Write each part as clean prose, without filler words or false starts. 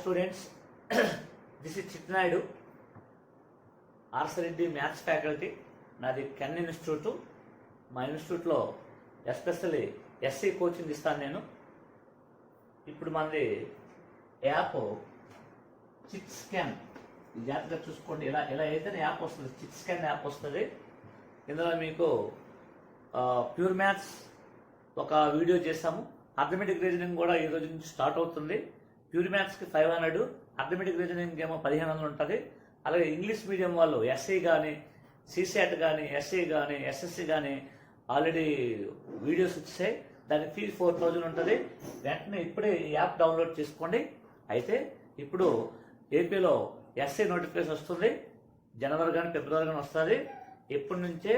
students, this is Chitnaidu, RSRD Maths faculty. నాది can institute. మా ఇన్స్టిట్యూట్లో ఎస్పెషల్లీ ఎస్సీ కోచింగ్ ఇస్తాను నేను. ఇప్పుడు మనది యాప్ చిట్ స్కాన్, జాగ్రత్తగా చూసుకోండి. ఇలా అయితేనే యాప్ వస్తుంది, చిట్ స్కాన్ యాప్ వస్తుంది. ఇందులో మీకు ప్యూర్ మ్యాథ్స్ ఒక వీడియో చేసాము. అర్థమెటిక్ రీజనింగ్ కూడా ఈ రోజు నుంచి స్టార్ట్ అవుతుంది. ప్యూర్ మ్యాథ్స్కి 500, అర్థమెటిక్ రీజనింగ్ ఏమో 1500 ఉంటుంది. అలాగే ఇంగ్లీష్ మీడియం వాళ్ళు ఎస్ఐ కానీ, సిసాట్ కానీ, ఎస్ఐ కానీ, ఎస్ఎస్సి కానీ ఆల్రెడీ వీడియోస్ వచ్చాయి. దానికి ఫీజు 4000 ఉంటుంది. వెంటనే ఇప్పుడే ఈ యాప్ డౌన్లోడ్ చేసుకోండి. అయితే ఇప్పుడు ఏపీలో ఎస్ఐ నోటిఫికేషన్ వస్తుంది. జనవరి కానీ ఫిబ్రవరి కానీ వస్తుంది. ఇప్పటి నుంచే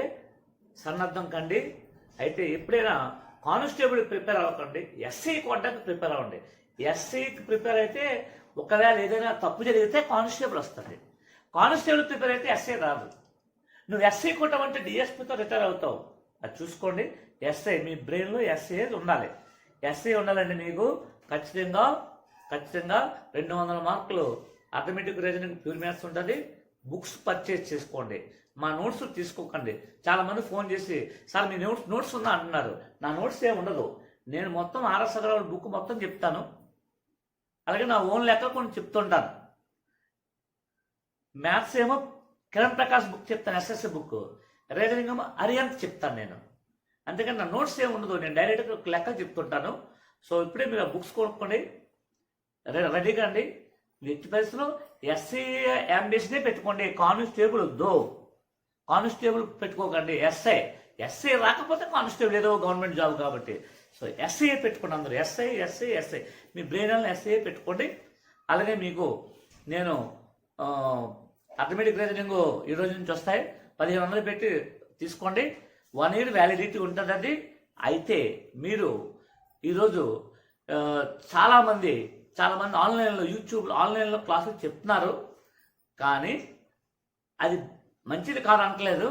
సన్నద్ధం కండి. అయితే ఎప్పుడైనా కానిస్టేబుల్ ప్రిపేర్ అవ్వకండి, ఎస్ఐ కొట్టడానికి ప్రిపేర్ అవ్వండి. ఎస్ఐకి ప్రిపేర్ అయితే ఒకవేళ ఏదైనా తప్పు జరిగితే కానిస్టేబుల్ వస్తుంది. కానిస్టేబుల్ ప్రిపేర్ అయితే ఎస్ఐ రాదు. నువ్వు ఎస్ఐ కొట్టమంటే డిఎస్పీతో రిటైర్ అవుతావు. అది చూసుకోండి. ఎస్ఐ మీ బ్రెయిన్లో ఎస్ఐ ఉండాలి. ఎస్ఐ ఉండాలండి. మీకు ఖచ్చితంగా 200 మార్కులు అర్థమెటిక్ రీజనింగ్ ప్యూర్ మ్యాథ్స్ ఉంటుంది. బుక్స్ పర్చేజ్ చేసుకోండి. మా నోట్స్ తీసుకోకండి. చాలామంది ఫోన్ చేసి సార్ మీ నోట్స్ ఉందా అంటున్నారు. నా నోట్స్ ఏమి ఉండదు. నేను మొత్తం ఆర్ఎస్ అగర్వాల్ బుక్ మొత్తం చెప్తాను. అలాగే నా ఓన్ లెక్క కొన్ని చెప్తుంటాను. మ్యాథ్స్ ఏమో కిరణ్ ప్రకాష్ బుక్ చెప్తాను, ఎస్ఎస్సి బుక్. రీజనింగ్ ఏమో అరియంత్ చెప్తాను నేను. అంతేకాని నా నోట్స్ ఏమి ఉండదు. నేను డైరెక్ట్గా లెక్క చెప్తుంటాను. సో ఇప్పుడే మీరు ఆ బుక్స్ కొనుక్కోండి, రెడీగా అండి. ఎట్టి పరిస్థితుల్లో ఎస్సీ అంబిషనే పెట్టుకోండి. కానిస్టేబుల్ వద్దు, కానిస్టేబుల్ పెట్టుకోకండి. ఎస్ఐ రాకపోతే కానిస్టేబుల్ ఏదో గవర్నమెంట్ జాబ్ కాబట్టి. సో ఎస్ఐ పెట్టుకోండి అందరూ. ఎస్ఐ మీ బ్రెయిన్ ఎస్ఐ పెట్టుకోండి. అలాగే మీకు నేను అర్థమెటిక్ రీజనింగ్ ఈ రోజు నుంచి వస్తాయి. 1500 పెట్టి తీసుకోండి. 1 year వ్యాలిడిటీ ఉంటుంది అది. అయితే మీరు ఈరోజు చాలామంది ఆన్లైన్లో ఆన్లైన్లో క్లాసులు చెప్తున్నారు. కానీ అది మంచిది కాదు అనట్లేదు.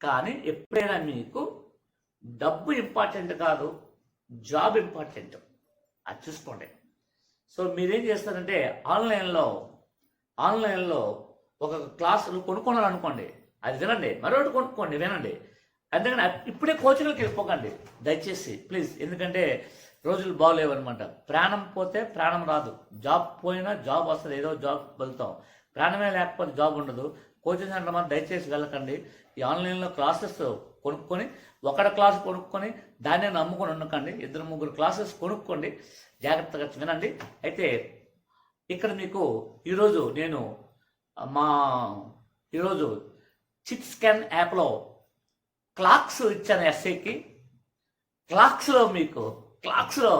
కానీ ఎప్పుడైనా మీకు డబ్బు ఇంపార్టెంట్ కాదు, జాబ్ ఇంపార్టెంట్. అది చూసుకోండి. సో మీరేం చేస్తారంటే ఆన్లైన్లో ఒక క్లాసులు కొనుక్కోవాలనుకోండి, అది వినండి. మరొకటి కొనుక్కోండి, వినండి. అందుకని ఇప్పుడే కోచింగ్కి వెళ్ళిపోకండి దయచేసి ప్లీజ్. ఎందుకంటే రోజులు బాగోలేవన్నమాట. ప్రాణం పోతే ప్రాణం రాదు, జాబ్ పోయినా జాబ్ వస్తుంది. ఏదో జాబ్ వెళ్తాం. ప్రాణమే లేకపోతే జాబ్ ఉండదు. కోచింగ్ సెంటర్ మాత్రం దయచేసి వెళ్ళకండి. ఈ ఆన్లైన్లో క్లాసెస్ కొనుక్కొని, ఒకటి క్లాస్ కొనుక్కొని దాన్ని నమ్ముకొని ఉండకండి. 2-3 క్లాసెస్ కొనుక్కోండి, జాగ్రత్తగా వినండి. అయితే ఇక్కడ మీకు ఈరోజు నేను ఈరోజు చిట్ స్కాన్ యాప్లో క్లాక్స్ ఇచ్చాను ఎస్ఐకి. క్లాక్స్లో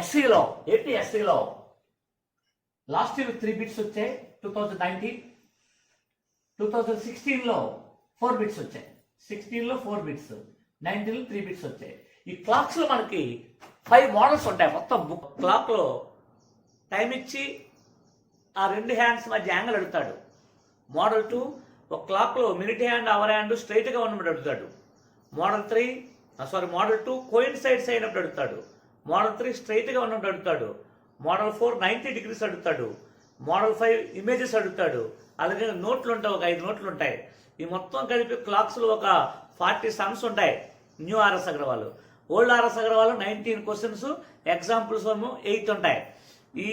ఎస్సీలో ఏపీ ఎస్సీలో లాస్ట్ ఇయర్ 3 బిట్స్ వచ్చాయి. 2019, 2016లో 4 బిట్స్ వచ్చాయి. 16లో 4 బిట్స్, 19లో 3 బిట్స్ వచ్చాయి. ఈ క్లాక్స్లో మనకి 5 మోడల్స్ ఉంటాయి. మొత్తం బుక్ క్లాక్లో టైం ఇచ్చి ఆ 2 హ్యాండ్స్ మధ్య యాంగిల్ అడుగుతాడు. మోడల్ 2 ఒక క్లాక్లో మినిట్ హ్యాండ్, అవర్ హ్యాండ్ స్ట్రైట్గా ఉన్నప్పుడు అడుగుతాడు. మోడల్ 2 కోయిన్సైడ్స్ అయినప్పుడు అడుగుతాడు. మోడల్ 3 స్ట్రైట్గా ఉన్నప్పుడు అడుగుతాడు. మోడల్ 4 90 degrees అడుగుతాడు. మోడల్ 5 ఇమేజెస్ అడుగుతాడు. అలాగే నోట్లు ఉంటాయి, ఒక 5 నోట్లు ఉంటాయి. ఈ మొత్తం కలిపి క్లాక్స్లో ఒక 40 సమ్స్ ఉంటాయి. New RS Agarwal, old RS Agarwal 19 questions, examples 8 ఉంటాయి. ఈ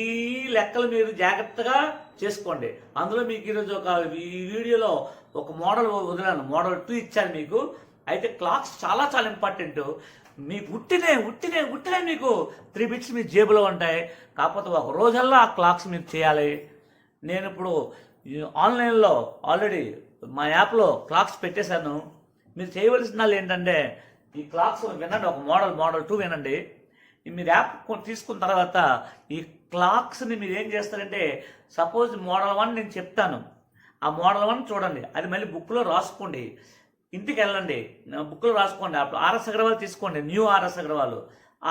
లెక్కలు మీరు జాగ్రత్తగా చేసుకోండి. అందులో మీకు ఈరోజు ఈ వీడియోలో ఒక మోడల్ వదిలాను, మోడల్ 2 ఇచ్చాను మీకు. అయితే క్లాక్స్ చాలా ఇంపార్టెంట్. మీకు ఉట్టినే మీకు 3 బిట్స్ మీ జేబులో ఉంటాయి. కాకపోతే ఒక రోజల్లా ఆ క్లాక్స్ మీరు చేయాలి. నేను ఇప్పుడు ఆన్లైన్లో ఆల్రెడీ మా యాప్లో క్లాక్స్ పెట్టేశాను. మీరు చేయవలసిన ఏంటంటే ఈ క్లాక్స్ వినండి. ఒక మోడల్ 2 వినండి. మీరు యాప్ తీసుకున్న తర్వాత ఈ క్లాక్స్ని మీరు ఏం చేస్తారంటే, సపోజ్ మోడల్ 1 నేను చెప్తాను, ఆ మోడల్ 1 చూడండి. అది మళ్ళీ బుక్లో రాసుకోండి. ఇంటికి వెళ్ళండి, బుక్లో రాసుకోండి. అప్పుడు ఆర్ఎస్ అగర్వాల్ తీసుకోండి, న్యూ ఆర్ఎస్ అగర్వాల్.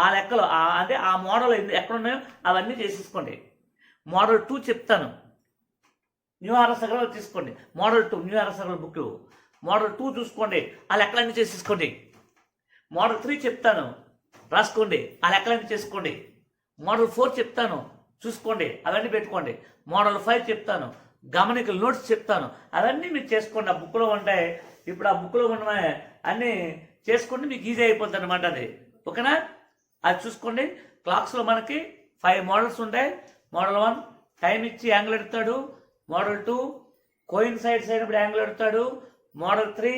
ఆ లెక్కలు అంటే ఆ మోడల్ ఎక్కడున్నాయో అవన్నీ చేసేసుకోండి. మోడల్ 2 చెప్తాను, న్యూ ఆర్ఎస్ అగర్వాల్ తీసుకోండి. Model 2 new RS Agarwal book model 2 చూసుకోండి, ఆ లెక్కలన్నీ చేసేసుకోండి. మోడల్ 3 చెప్తాను, రాసుకోండి, ఆ లెక్కలన్నీ చేసుకోండి. మోడల్ 4 చెప్తాను, చూసుకోండి, అవన్నీ పెట్టుకోండి. మోడల్ 5 చెప్తాను, గమనికలు నోట్స్ చెప్తాను, అవన్నీ మీరు చేసుకోండి. ఆ బుక్లో ఉంటాయి. ఇప్పుడు ఆ బుక్లో ఉన్న అన్నీ చేసుకుంటే మీకు ఈజీ అయిపోతుంది అనమాట. అది ఓకేనా? అది చూసుకోండి. క్లాక్స్లో మనకి 5 మోడల్స్ ఉంటాయి. మోడల్ 1 టైం ఇచ్చి యాంగిల్ ఎడతాడు. మోడల్ 2 కోయిన్సైడ్స్ అయినప్పుడు యాంగిల్ ఎడతాడు. మోడల్ 3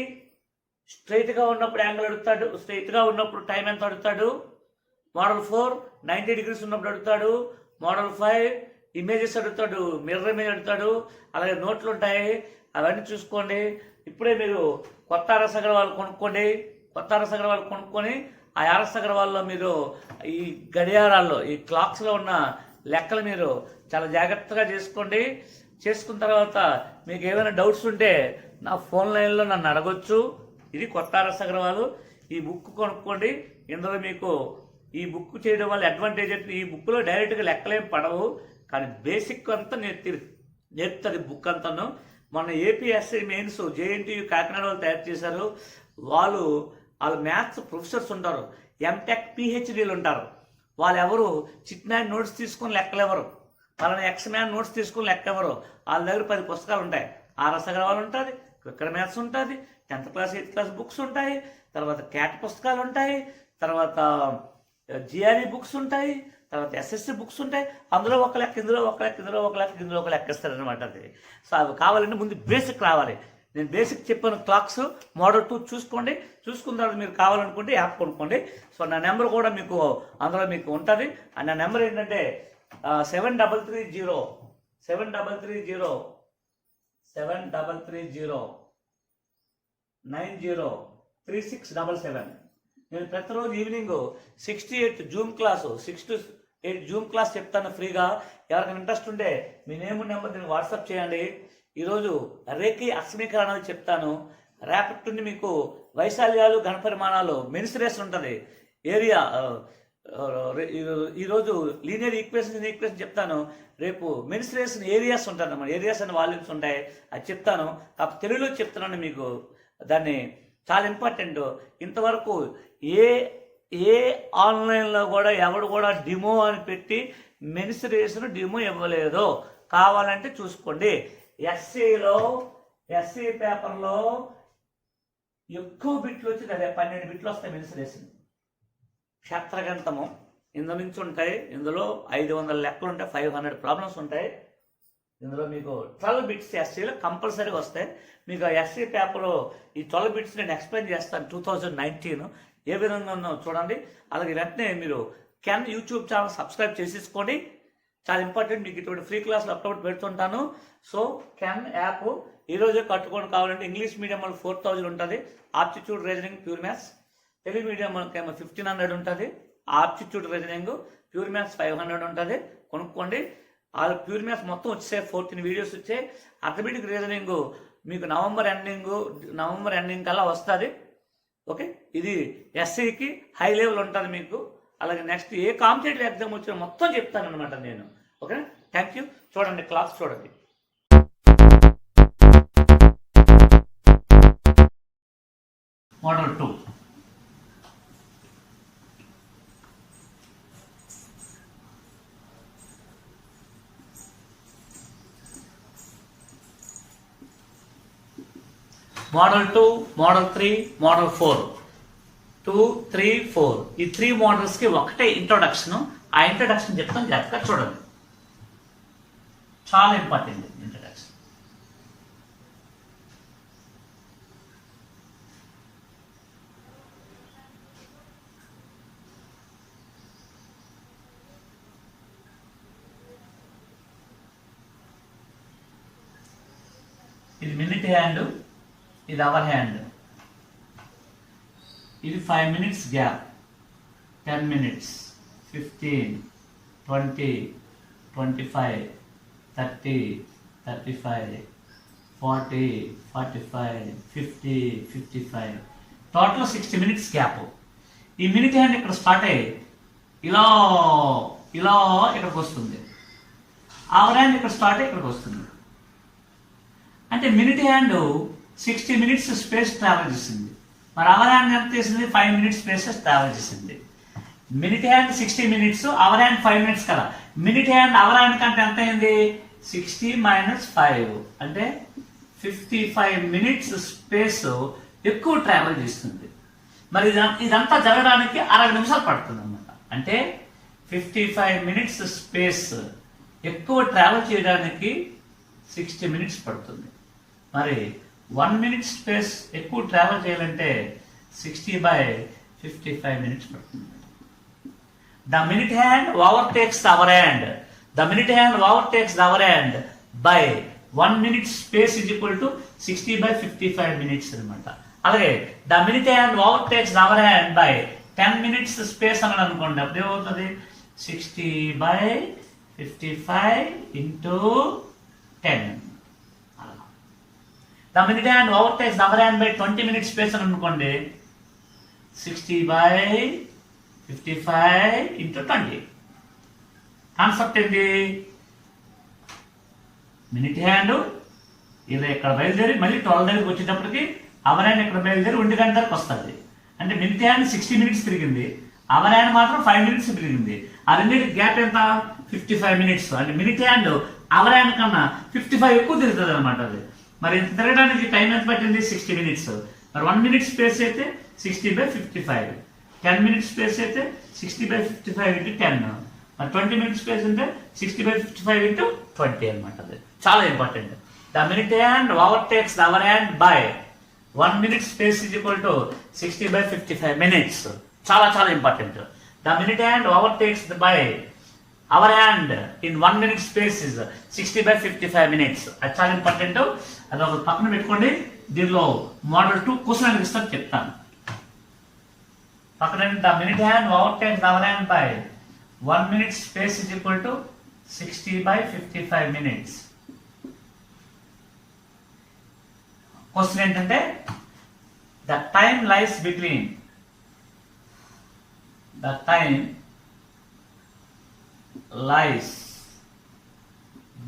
స్ట్రైట్గా ఉన్నప్పుడు యాంగిల్ అడుగుతాడు, స్ట్రైట్గా ఉన్నప్పుడు టైం ఎంత అడుగుతాడు. మోడల్ 4 90 డిగ్రీస్ ఉన్నప్పుడు అడుగుతాడు. మోడల్ 5 ఇమేజెస్ అడుగుతాడు, మిర్రర్ ఇమేజ్ అడుగుతాడు. అలాగే నోట్లు ఉంటాయి, అవన్నీ చూసుకోండి. ఇప్పుడే మీరు కొత్త ఆర్ఎస్ అగర్వాల్ కొనుక్కోండి. కొత్త ఆర్ఎస్ అగర్వాల్ కొనుక్కొని ఆ ఆర్ఎస్ అగర్వాల్లో మీరు ఈ గడియారాల్లో, ఈ క్లాక్స్లో ఉన్న లెక్కలు మీరు చాలా జాగ్రత్తగా చేసుకోండి. చేసుకున్న తర్వాత మీకు ఏమైనా డౌట్స్ ఉంటే నా ఫోన్ లైన్లో నన్ను అడగొచ్చు. ఇది కొత్త ఆర్ఎస్ అగర్వాల్. ఈ బుక్ కొనుక్కోండి. ఇందులో మీకు ఈ బుక్ చేయడం వల్ల అడ్వాంటేజ్ అంటే ఈ బుక్లో డైరెక్ట్గా లెక్కలేం పడవు, కానీ బేసిక్ అంతా నేర్పుతుంది బుక్ అంతాను. మన ఏపీఎస్సీ మెయిన్స్ జేఎన్టీయూ కాకినాడ వాళ్ళు తయారు చేశారు. వాళ్ళు మ్యాథ్స్ ప్రొఫెసర్స్ ఉంటారు, ఎంటెక్ పిహెచ్డీలు ఉంటారు. వాళ్ళు ఎవరు చిట్నాయన్ నోట్స్ తీసుకొని లెక్కలెవరు, వాళ్ళని ఎక్స్ మ్యాన్ నోట్స్ తీసుకొని లెక్కెవరు. వాళ్ళ దగ్గర 10 పుస్తకాలు ఉంటాయి. ఆర్ఎస్ అగర్వాల్ ఉంటుంది, క్విక్కర్ మ్యాథ్స్ ఉంటుంది, 10th class 8th class books ఉంటాయి, తర్వాత క్యాట్ పుస్తకాలు ఉంటాయి, తర్వాత జిఆర్ఈ బుక్స్ ఉంటాయి, తర్వాత ఎస్ఎస్సి బుక్స్ ఉంటాయి. అందులో ఒక లెక్క, ఇందులో ఒక లెక్క, ఇందులో ఒక లెక్క, ఇందులో ఒక లెక్క ఇస్తారనమాట. అది సో అవి కావాలంటే ముందు బేసిక్ రావాలి. నేను బేసిక్ చెప్పాను. క్లాక్స్ మోడల్ 2 చూసుకోండి. చూసుకున్న తర్వాత మీరు కావాలనుకుంటే యాప్ కొనుక్కోండి. సో నా నెంబర్ కూడా మీకు అందులో మీకు ఉంటుంది. నా నెంబర్ ఏంటంటే 7330733903677. నేను ప్రతిరోజు evening 6 to 8 Zoom class, 6 to 8 Zoom class చెప్తాను ఫ్రీగా. ఎవరికైనా ఇంట్రెస్ట్ ఉంటే మీ నేమ్ నెంబర్ దీన్ని వాట్సాప్ చేయండి. ఈరోజు రేఖీ అక్షమీకరణాలు చెప్తాను. రేపటి నుండి మీకు వైశాల్యాలు, ఘనపరిమాణాలు, మెన్సురేషన్ ఉంటుంది. ఏరియా ఈరోజు లీనియర్ ఈక్వేషన్ చెప్తాను. రేపు మెన్సురేషన్ ఏరియాస్ ఉంటుంది అన్నమాట. ఏరియాస్ అండ్ వాల్యూమ్స్ ఉంటాయి, అది చెప్తాను. కాకపోతే తెలుగులో చెప్తున్నాను మీకు. దాన్ని చాలా ఇంపార్టెంట్. ఇంతవరకు ఏ ఆన్లైన్లో కూడా ఎవడు కూడా డిమో అని పెట్టి మెన్సురేషన్ డిమో ఇవ్వలేదు. కావాలంటే చూసుకోండి. ఎస్సీ పేపర్లో ఎక్కువ బిట్లు వచ్చింది, అదే 12 బిట్లు వస్తాయి మెన్సురేషన్. క్షేత్రగంతము ఇందు నుంచి ఉంటాయి. ఇందులో 500 లెక్కలు ఉంటాయి, 500 ప్రాబ్లమ్స్ ఉంటాయి. ఇందులో మీకు 12 బిట్స్ ఎస్సీలో కంపల్సరీగా వస్తాయి. మీకు ఎస్సీ పేపర్లో ఈ 12 బిట్స్ నేను ఎక్స్ప్లెయిన్ చేస్తాను. 2019 ఏ విధంగా ఉందో చూడండి. అలాగే వెంటనే మీరు కెన్ యూట్యూబ్ ఛానల్ సబ్స్క్రైబ్ చేసేసుకోండి. చాలా ఇంపార్టెంట్. మీకు ఇటువంటి ఫ్రీ క్లాసులు అప్లోడ్ పెడుతుంటాను. సో కెన్ యాప్ ఈరోజే కట్టుకోండి. కావాలంటే ఇంగ్లీష్ మీడియం వాళ్ళు 4000 ఉంటుంది. Aptitude reasoning pure maths. Telugu medium వాళ్ళకేమో 1500 ఉంటుంది. ఆప్టిట్యూడ్ రీజనింగ్ ప్యూర్ మ్యాథ్స్ 500 ఉంటుంది. కొనుక్కోండి. ఆ ప్యూర్ మ్యాథ్స్ మొత్తం వచ్చాయి, 14 వీడియోస్ వచ్చాయి. అథమెటిక్ రీజనింగ్ మీకు నవంబర్ ఎండింగ్ కల్లా వస్తుంది. ఓకే, ఇది ఎస్సీకి హై లెవెల్ ఉంటుంది మీకు. అలాగే నెక్స్ట్ ఏ కాంపిటేటివ్ ఎగ్జామ్ వచ్చినా మొత్తం చెప్తాను అనమాట నేను. ఓకేనా? Thank you. చూడండి, క్లాస్ చూడండి. Model 2 model 2, model 3, model 4. 2, 3, 4 ఈ 3 మోడల్స్కి ఒకటే ఇంట్రొడక్షన్. ఆ ఇంట్రొడక్షన్ చెప్తాను, జాగ్రత్తగా చూడండి. చాలా ఇంపార్టెంట్ ఇంట్రొడక్షన్. ఇది మినిట్ హ్యాండ్, ఇది అవర్ హ్యాండ్. ఇది 5 minutes gap, 10 minutes, 15, 20, 25, 30, 35, 40, 45, 50, 55, total 60 minutes gap. ఈ మినిట్ హ్యాండ్ ఇక్కడ స్టార్ట్ అయ్యి ఇలా ఇక్కడికి వస్తుంది. అవర్ హ్యాండ్ ఇక్కడ స్టార్ట్ అయ్యి ఇక్కడికి వస్తుంది. అంటే minute hand 60 minutes space travel చేసింది. మరి అవర్ హ్యాండ్ ఎంత చేసింది? 5 minutes స్పేస్ ట్రావెల్ చేసింది. Minute hand 60 minutes, hour hand 5 minutes కదా. మినిట్ హ్యాండ్ అవర్ హ్యాండ్ కంటే ఎంత అయింది 60 మైనస్ 5 అంటే 55 మినిట్స్ స్పేస్ ఎక్కువ ట్రావెల్ చేస్తుంది. మరి ఇదంతా జరగడానికి 60 నిమిషాలు పడుతుంది అనమాట. అంటే 55 మినిట్స్ స్పేస్ ఎక్కువ ట్రావెల్ చేయడానికి 60 మినిట్స్ పడుతుంది. మరి 1 మినిట్ స్పేస్ ఎక్కువ ట్రావెల్ చేయాలంటే 60/55 మినిట్స్ పడుతుంది. The minute hand overtakes the hour hand. The minute hand overtakes the hour hand by 1 minute space is equal to 60/55 minutes అనమాట. అలాగే the minute hand overtakes the hour hand by 10 minutes space అని అనుకోండి. అప్పుడు ఏమవుతుంది 60/55 into 10. The minute hand overtakes the hour hand by 20 minutes space అని అనుకోండి 60/55 into 20. Concept ఏంటి? Minute hand ఇలా ఇక్కడ బయలుదేరి మళ్ళీ 12 దగ్గరికి వచ్చేటప్పటికి అవర్ హ్యాండ్ ఇక్కడ బయలుదేరి 1 గంట దగ్గరకు వస్తుంది. అంటే మినిట్ హ్యాండ్ 60 మినిట్స్ తిరిగింది, అవర్ హ్యాండ్ మాత్రం 5 మినిట్స్ తిరిగింది. ఆ రెండింటి గ్యాప్ ఎంత 55 మినిట్స్. అంటే మినిట్ హ్యాండ్ అవర్ హ్యాండ్ కన్నా 55 ఎక్కువ తిరుగుతుంది అనమాట. అది మరి తిరగడానికి టైం ఎంత పట్టింది 60 మినిట్స్. మరి 1 మినిట్ స్పేస్ అయితే 60/55, 10 మినిట్స్ స్పేస్ అయితే 60/55 ఇంటూ 10, మరి 20 మినిట్స్ స్పేస్ అంటే 60/55 ఇంటూ 20 అనమాట. అది చాలా important. The minute hand overtakes the hour hand by 1 minute space is equal to 60/55 minutes. చాలా చాలా important. The minute hand overtakes by hour hand in 1 minute space is 60/55 minutes. అది చాలా important. అది ఒక పక్కన పెట్టుకోండి. దీనిలో మోడల్ 2 క్వశ్చన్ అని ఇస్తాను చెప్తాను. పక్కన the minute hand overtakes the hour hand by 1 minute space is equal to 60/55 minutes. Question ఏంటంటే the time lies between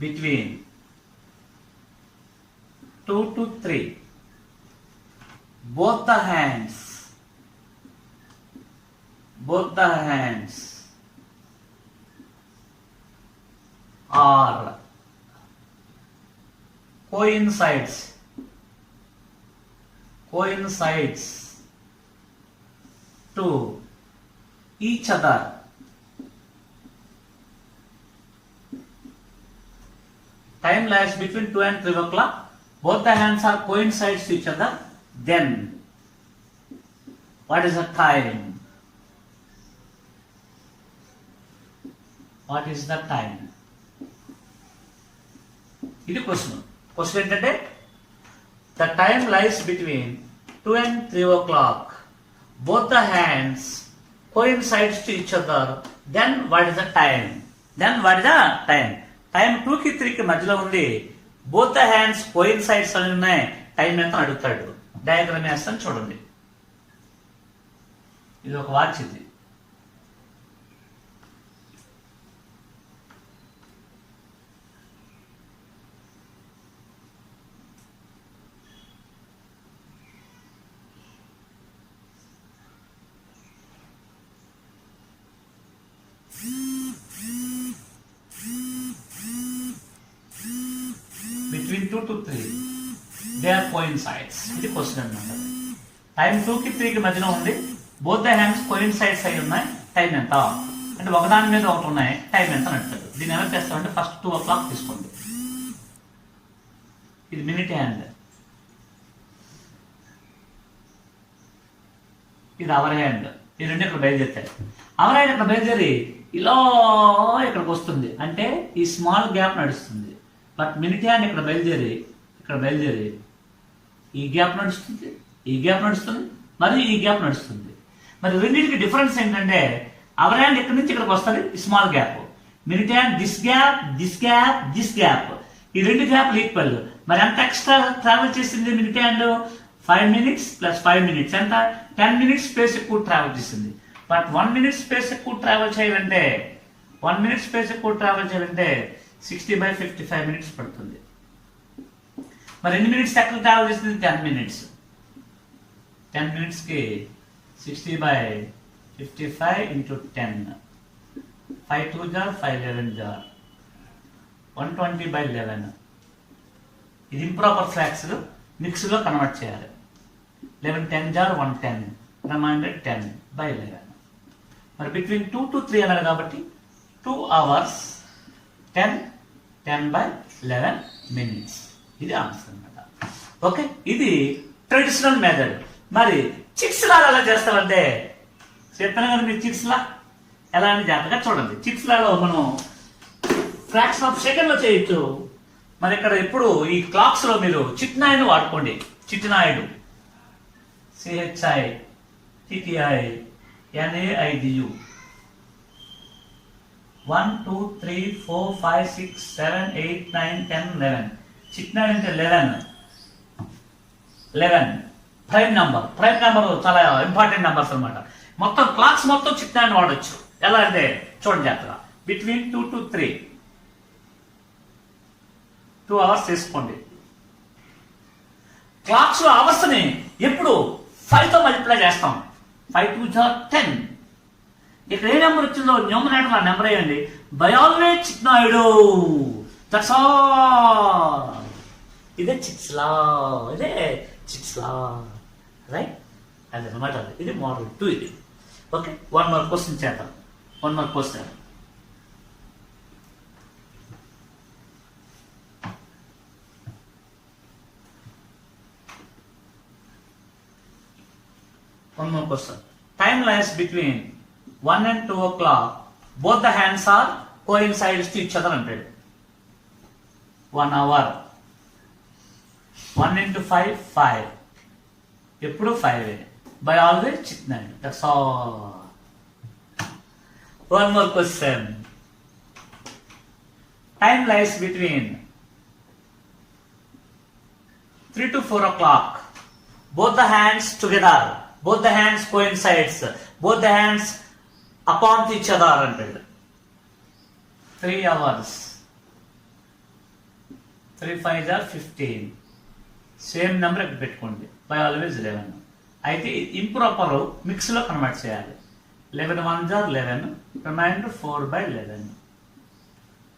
between 2 to 3. Both the hands are coincides to each other. Time lies between 2 and 3 o'clock. Both the hands are coincides to each other. Then, what is the time? What is the time? ఇది question. Question ఏంటంటే the time lies between 2 and 3 o'clock. Both the hands coincides to each other. Then, what is the time? Time 2 కి 3 కి మధ్యలో ఉంది. Both the hands coincides అని ఉన్నాయి. Time ఎంత అడుగుతాడు. డయాగ్రామ్ వేస్తాను చూడండి. ఇది ఒక వాచ్. ఇది between 2 to 3 they are coincides. ఇది క్వశ్చన్ అన్నమాట. టైం 2 కి 3 కి మధ్యలో ఉంది. బోత్ ద హ్యాండ్స్ కోయిన్సైడ్స్ అయి ఉన్నాయి. టైం ఎంత అంటే ఒకదాని మీద ఒకటి ఉన్నాయి. టైం ఎంత అని అడుగుతాడు. దీన్ని ఎలా చేస్తామంటే ఫస్ట్ 2 o'clock తీసుకోండి. ఇది మినిట్ హ్యాండ్, ఇది అవర్ హ్యాండ్. ఈ రెండు ఇక్కడ బయలుదేరుతాయి. అవర్ హ్యాండ్ ఇక్కడ బయలుదేరి ఇలా ఇక్కడికి వస్తుంది. అంటే ఈ స్మాల్ గ్యాప్ నడుస్తుంది. బట్ మినిట్ హ్యాండ్ ఇక్కడ బయలుదేరి ఈ గ్యాప్ నడుస్తుంది, మరియు ఈ గ్యాప్ నడుస్తుంది. మరి రెండింటికి డిఫరెన్స్ ఏంటంటే అవర్ హ్యాండ్ ఇక్కడ నుంచి ఇక్కడికి వస్తుంది, small gap. Minute hand this gap. ఈ రెండు గ్యాప్లు ఈక్వల్. మరి ఎంత ఎక్స్ట్రా ట్రావెల్ చేసింది minute hand? 5 minutes plus 5 minutes ఎంత 10 minutes స్పేస్ ఎక్కువ ట్రావెల్ చేసింది. బట్ 1 minute స్పేస్ ఎక్కువ ట్రావెల్ చేయాలంటే 60/55 minutes పడుతుంది. మరి ఎన్ని మినిట్స్ ఎక్కడ ట్రావెల్ చేసింది? 10 minutes. 10 minutes కి 60/55 into 10 5 2 jar 5 11 jar 120/11. ఇది ఇంప్రాపర్ ఫ్రాక్స్ మిక్స్లో కన్వర్ట్ చేయాలి. 11 10 jar 110 రిమైండర్ 10/11. మరి బిట్వీన్ 2 to 3 అన్నారు కాబట్టి 2 hours 10/11 minutes. ఇది ఆన్సర్ అనమాట. ఓకే, ఇది ట్రెడిషనల్ మెథడ్. మరి చిట్స్ లాగా ఎలా చేస్తామంటే చెప్పాను కదా మీరు చిట్స్ లా ఎలా అని జాగ్రత్తగా చూడండి. చిట్స్ లాలో మనం ఫ్రాక్షన్ ఆఫ్ సెకండ్ లో చేయొచ్చు. మరి ఇక్కడ ఇప్పుడు ఈ క్లాక్స్ లో మీరు చిట్నాయుడు వాడుకోండి. చిట్నాయుడు CHITTINAIDU 1 2 3 4 5 6 7 8 9 10 11. చిట్నాయుడు అంటే 11 ప్రైమ్ నంబర్ చాలా ఇంపార్టెంట్ నంబర్స్ అనమాట. మొత్తం క్లాక్స్ మొత్తం చిట్నాయుడు వాడచ్చు. ఎలా అంటే చూడండి జాగ్రత్తగా. బిట్వీన్ 2 to 3 2 hours తీసుకోండి. క్లాక్స్ లో అవర్స్ ని ఎప్పుడు 5 తో మల్టిప్లై చేస్తాం. 5 2 jar 10. ఇక్కడ ఏ నెంబర్ వచ్చిందో న్యూమరేటర్ ఆ నెంబర్ వేయండి. బై ఆల్వేస్ చిట్నాయుడు. That's all. ఇదే చిట్స్ లా. రైట్, అదనమాట. ఇది మోడల్ 2. ఇది ఓకే. వన్ మోర్ క్వశ్చన్ చేద్దాం. One more question. Time lies between 1 and 2 o'clock. Both the hands are coincides to each other. 1 hour. 1 into 5 5. ఎప్పుడు 5. By always చిట్నాయుడు. That's all. One more question. Time lies between 3 to 4 o'clock. Both the hands together. Both the hands coincides. Both the hands upon each other. 3 hours. 3 5 are 15. Same number ఇక్కడ పెట్టుకోండి. By always 11. అయితే improper mix లో convert చేయాలి. 11 1 jar 11 reminder 4/11.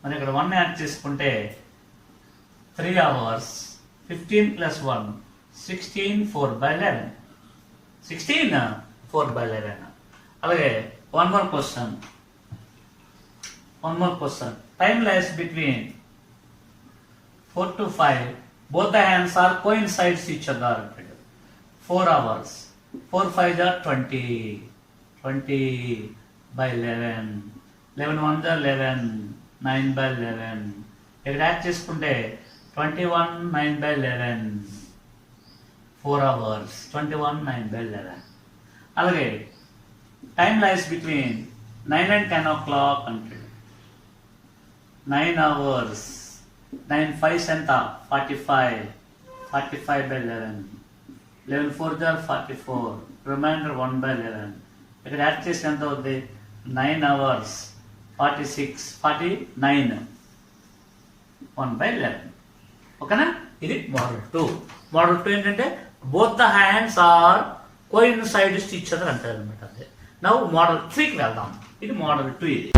మరి ఇక్కడ 1 add చేసుకుంటే 3 hours 15 plus 1 16 4/11. 16 4/11. అలాగే one more question. Time lies between 4 to 5. Both the hands are coincides each other. 4 hours. 4 5 are 20. 20/11. 11 1 jar 11 9/11. ఇక్కడ యాడ్ చేసుకుంటే 21 9/11. 4 hours 21 9/11. అలాగే time lies between 9 and 10 o'clock అంటే 9 hours 9 5 ఎంత 45 45/11. 11 4 jar 44 రిమైండర్ 1/11. ఇక్కడ యాడ్ చేసి ఎంత అవుతుంది 9 hours 46 49 1/11. ఓకేనా. ఇది మోడల్ 2. మోడల్ 2 ఏంటంటే both the hands are coincides to each other అంటారు అనమాట. నౌ మోడల్ 3కి వెళ్దాం. ఇది మోడల్ 2. ఇది